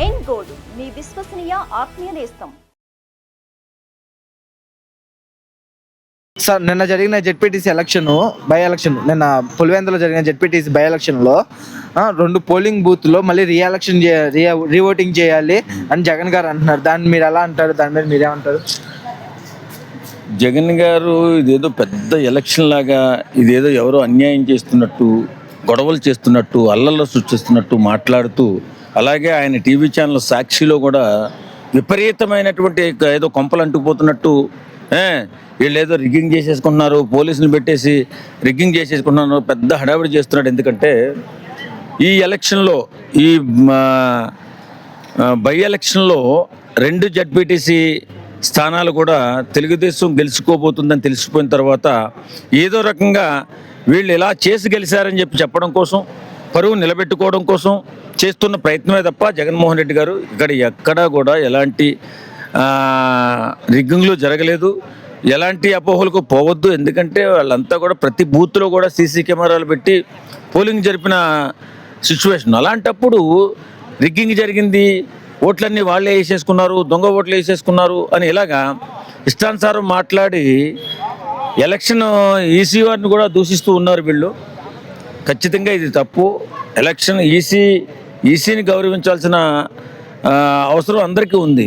ఎన్ gold మీ విశ్వసనీయ ఆత్మీయ నేస్తం. సార్ నిన్న జరిగిన జెడ్పీటీసీ బై ఎలక్షన్ నిన్న పులివెందులో జరిగిన జెడ్పీటీసీ బై ఎలక్షన్లో 2 పోలింగ్ బూత్లో మళ్ళీ రీఓటింగ్ చేయాలి అని జగన్ గారు అంటున్నారు. దాన్ని మీరు ఎలా అంటారు? దాని మీద మీరేమంటారు? జగన్ గారు ఇదేదో పెద్ద ఎలక్షన్ లాగా, ఇదేదో ఎవరో అన్యాయం చేస్తున్నట్టు, గొడవలు చేస్తున్నట్టు, అల్లర్లు సృష్టిస్తున్నట్టు మాట్లాడుతూ, అలాగే ఆయన టీవీ ఛానల్ సాక్షిలో కూడా విపరీతమైనటువంటి ఏదో కొంపలు అంటుకుపోతున్నట్టు, వీళ్ళు ఏదో రిగ్గింగ్ చేసేసుకుంటున్నారు, పోలీసులు పెట్టేసి రిగ్గింగ్ చేసేసుకుంటున్నారు, పెద్ద హడావిడి చేస్తున్నాడు. ఎందుకంటే ఈ ఎలక్షన్లో, ఈ బై ఎలక్షన్లో 2 జడ్పీటీసీ స్థానాలు కూడా తెలుగుదేశం గెలుచుకోబోతుందని తెలిసిపోయిన తర్వాత ఏదో రకంగా వీళ్ళు ఇలా చేసి గెలిచారని చెప్పడం కోసం, పరువు నిలబెట్టుకోవడం కోసం చేస్తున్న ప్రయత్నమే తప్ప జగన్మోహన్ రెడ్డి గారు ఎక్కడా కూడా ఎలాంటి రిగ్గింగ్లు జరగలేదు, ఎలాంటి అపోహలకు పోవద్దు. ఎందుకంటే వాళ్ళంతా కూడా ప్రతి బూత్లో కూడా సీసీ కెమెరాలు పెట్టి పోలింగ్ జరిపిన సిచ్యువేషన్. అలాంటప్పుడు రిగ్గింగ్ జరిగింది, ఓట్లన్నీ వాళ్ళే వేసేసుకున్నారు, దొంగ ఓట్లు వేసేసుకున్నారు అని ఇలాగా ఇష్టానుసారం మాట్లాడి ఎలక్షన్ ఈసీ వారిని కూడా దూషిస్తూ ఉన్నారు వీళ్ళు. ఖచ్చితంగా ఇది తప్పు. ఎలక్షన్ ఈసీని గౌరవించాల్సిన అవసరం అందరికీ ఉంది.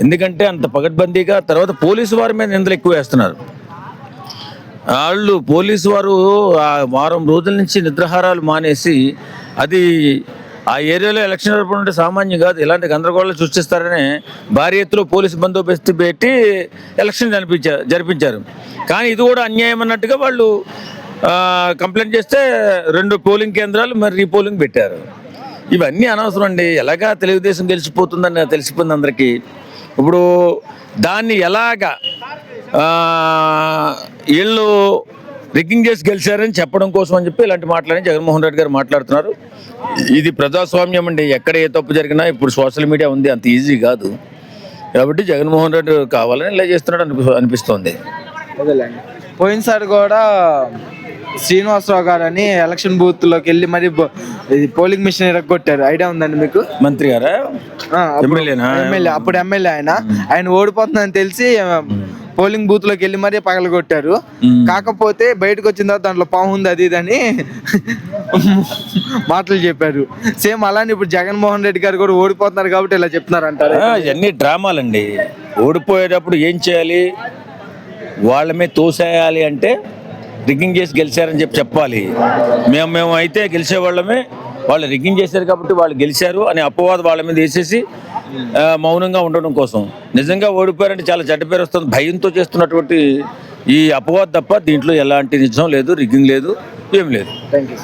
ఎందుకంటే అంత పగడ్బందీగా, తర్వాత పోలీసు వారి మీద నిందలు ఎక్కువ వేస్తున్నారు. వాళ్ళు పోలీసు వారు వారం రోజుల నుంచి నిద్రాహారాలు మానేసి, అది ఆ ఏరియాలో ఎలక్షన్ జరపడం సామాన్యం కాదు, ఇలాంటి గందరగోళాలు సృష్టిస్తారని భారీ ఎత్తులో పోలీసు బందోబస్తు పెట్టి ఎలక్షన్ జరిపించారు. కానీ ఇది కూడా అన్యాయం అన్నట్టుగా వాళ్ళు కంప్లైంట్ చేస్తే 2 పోలింగ్ కేంద్రాలు మరి రీపోలింగ్ పెట్టారు. ఇవన్నీ అనవసరం అండి. ఎలాగా తెలుగుదేశం గెలిచిపోతుందని తెలిసిపోయింది అందరికీ. ఇప్పుడు దాన్ని ఎలాగా వీళ్ళు రిగ్గింగ్ చేసి గెలిచారని చెప్పడం కోసం అని చెప్పి ఇలాంటి మాటలని జగన్మోహన్ రెడ్డి గారు మాట్లాడుతున్నారు. ఇది ప్రజాస్వామ్యం అండి. ఎక్కడ ఏ తప్పు జరిగినా ఇప్పుడు సోషల్ మీడియా ఉంది, అంత ఈజీ కాదు. కాబట్టి జగన్మోహన్ రెడ్డి కావాలని ఇలా చేస్తున్నాడు అనిపిస్తోంది. పోయినసారి కూడా శ్రీనివాసరావు గారు అని ఎలక్షన్ బూత్లోకి వెళ్ళి మరి పోలింగ్ మిషన్ ఇరగొట్టారు. ఐడియా ఉందండి మీకు? మంత్రి గారా? ఎమ్మెల్యే, అప్పుడు ఎమ్మెల్యే ఆయన ఓడిపోతుందని తెలిసి పోలింగ్ బూత్ లోకి వెళ్ళి మరీ పగలగొట్టారు. కాకపోతే బయటకు వచ్చిన తర్వాత దాంట్లో పాము ఉంది, అది ఇదని మాటలు చెప్పారు. సేమ్ అలానే ఇప్పుడు జగన్మోహన్ రెడ్డి గారు కూడా ఓడిపోతున్నారు కాబట్టి ఇలా చెప్తున్నారు అంటారు. ఇవన్నీ డ్రామాలండి. ఓడిపోయేటప్పుడు ఏం చేయాలి? వాళ్ళ మీద తోసేయాలి అంటే రిగ్గింగ్ చేసి గెలిచారని చెప్పాలి. మేము అయితే గెలిచేవాళ్ళమే, వాళ్ళు రిగ్గింగ్ చేశారు కాబట్టి వాళ్ళు గెలిచారు అనే అపవాదం వాళ్ళ మీద వేసేసి మౌనంగా ఉండడం కోసం. నిజంగా ఓడిపోయారంటే చాలా చెడ్డ పేరు వస్తుంది. భయంతో చేస్తున్నటువంటి ఈ అపవాదం తప్ప దీంట్లో ఎలాంటి నిజం లేదు, రిగ్గింగ్ లేదు, ఏం లేదు. Thank you.